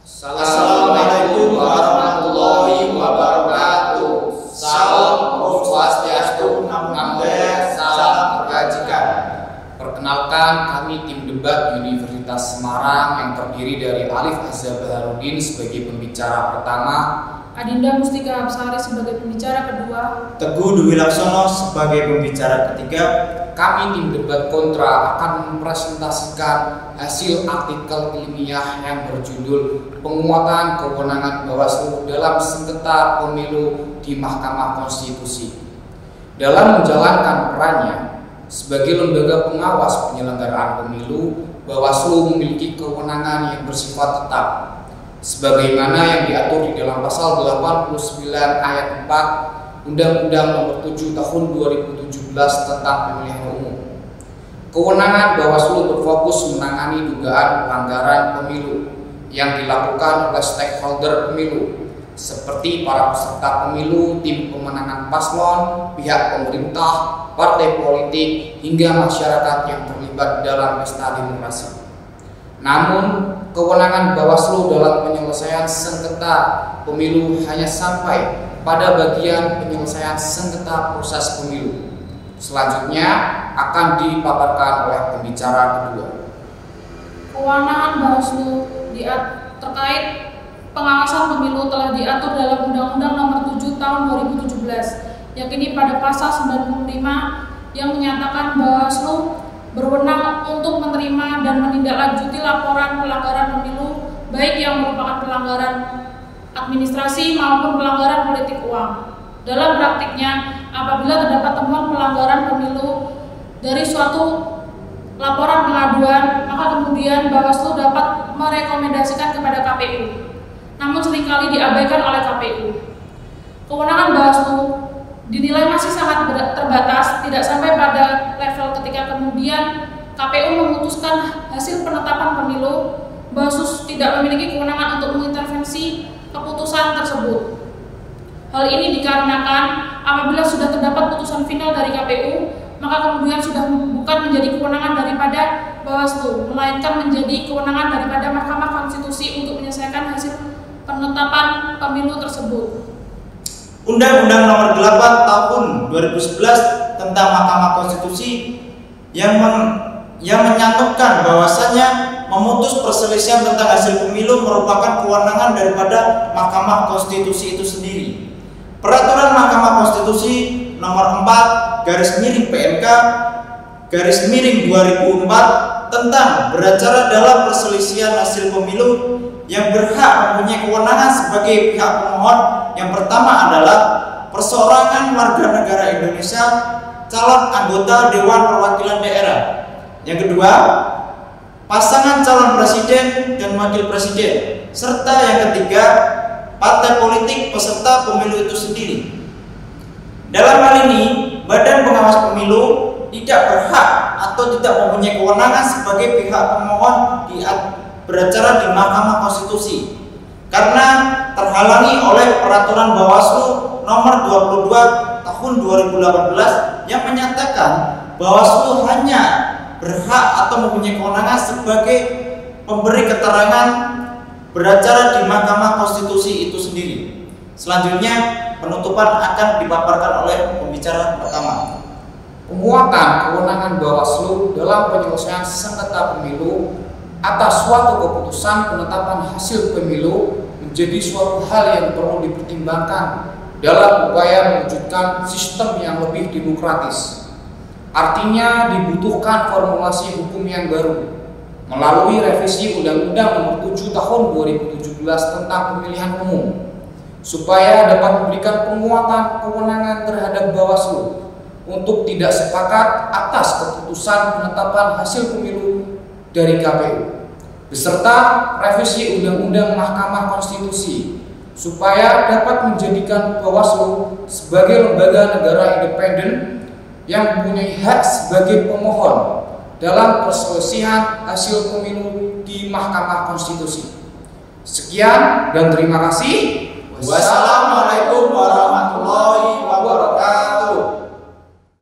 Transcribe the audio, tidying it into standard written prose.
Assalamualaikum warahmatullahi wabarakatuh. Salam Om Swastiastu, Namo Buddhaya, salam kebajikan. Perkenalkan, kami tim debat Universitas Semarang yang terdiri dari Alif Azza Baharudin sebagai pembicara pertama, Adinda Mustika Absari sebagai pembicara kedua, Teguh Dwi Laksono sebagai pembicara ketiga. Kami tim debat kontra akan mempresentasikan hasil artikel ilmiah yang berjudul Penguatan Kewenangan Bawaslu dalam Sengketa Pemilu di Mahkamah Konstitusi. Dalam menjalankan perannya sebagai lembaga pengawas penyelenggaraan pemilu, Bawaslu memiliki kewenangan yang bersifat tetap, sebagaimana yang diatur di dalam pasal 89 ayat 4 Undang-Undang Nomor 7 Tahun 2017 tentang Pemilihan Umum. Kewenangan Bawaslu berfokus menangani dugaan pelanggaran pemilu yang dilakukan oleh stakeholder pemilu, seperti para peserta pemilu, tim pemenangan paslon, pihak pemerintah, partai politik, hingga masyarakat yang terlibat dalam pesta demokrasi. Namun, kewenangan Bawaslu dalam penyelesaian sengketa pemilu hanya sampai pada bagian penyelesaian sengketa proses pemilu. Selanjutnya akan dipaparkan oleh pembicara kedua. kewenangan Bawaslu terkait pengawasan pemilu telah diatur dalam Undang-Undang Nomor 7 Tahun 2017, yakni pada pasal 95 yang menyatakan Bawaslu berwenang untuk menerima dan menindaklanjuti laporan pelanggaran pemilu, baik yang merupakan pelanggaran administrasi maupun pelanggaran politik uang. Dalam praktiknya, apabila terdapat temuan pelanggaran pemilu dari suatu laporan pengaduan, maka kemudian Bawaslu dapat merekomendasikan kepada KPU, namun seringkali diabaikan oleh KPU. Kewenangan Bawaslu dinilai masih sangat terbatas, tidak sampai pada level ketika kemudian KPU memutuskan hasil penetapan pemilu, Bawaslu tidak memiliki kewenangan untuk mengintervensi keputusan tersebut. Hal ini dikarenakan apabila sudah terdapat putusan final dari KPU, maka kemudian sudah bukan menjadi kewenangan daripada Bawaslu, melainkan menjadi kewenangan daripada Mahkamah Konstitusi untuk menyelesaikan hasil penetapan pemilu tersebut. Undang-Undang Nomor 8 Tahun 2011 tentang Mahkamah Konstitusi yang menyatukan bahwasannya memutus perselisihan tentang hasil pemilu merupakan kewenangan daripada Mahkamah Konstitusi itu sendiri. Peraturan Mahkamah Konstitusi Nomor 4 PMK 2004 tentang beracara dalam perselisihan hasil pemilu yang berhak mempunyai kewenangan sebagai pihak pemohon. Yang pertama adalah perseorangan warga negara Indonesia calon anggota Dewan Perwakilan Daerah. Yang kedua, pasangan calon presiden dan wakil presiden, serta yang ketiga, partai politik peserta pemilu itu sendiri. Dalam hal ini, Badan Pengawas Pemilu tidak berhak atau tidak mempunyai kewenangan sebagai pihak pemohon beracara di Mahkamah Konstitusi karena terhalangi oleh Peraturan Bawaslu Nomor 22 Tahun 2018 yang menyatakan Bawaslu hanya berhak atau mempunyai kewenangan sebagai pemberi keterangan beracara di Mahkamah Konstitusi itu sendiri. Selanjutnya penutupan akan dipaparkan oleh pembicara pertama. Penguatan kewenangan Bawaslu dalam penyelesaian sengketa pemilu atas suatu keputusan penetapan hasil pemilu menjadi suatu hal yang perlu dipertimbangkan dalam upaya mewujudkan sistem yang lebih demokratis. Artinya dibutuhkan formulasi hukum yang baru melalui revisi Undang-Undang Nomor 7 Tahun 2017 tentang Pemilihan Umum supaya dapat memberikan penguatan kewenangan terhadap Bawaslu untuk tidak sepakat atas keputusan penetapan hasil pemilu dari KPU, beserta revisi Undang-Undang Mahkamah Konstitusi supaya dapat menjadikan Bawaslu sebagai lembaga negara independen yang mempunyai hak sebagai pemohon dalam perselisihan hasil pemilu di Mahkamah Konstitusi. Sekian dan terima kasih. Wassalamualaikum warahmatullahi wabarakatuh.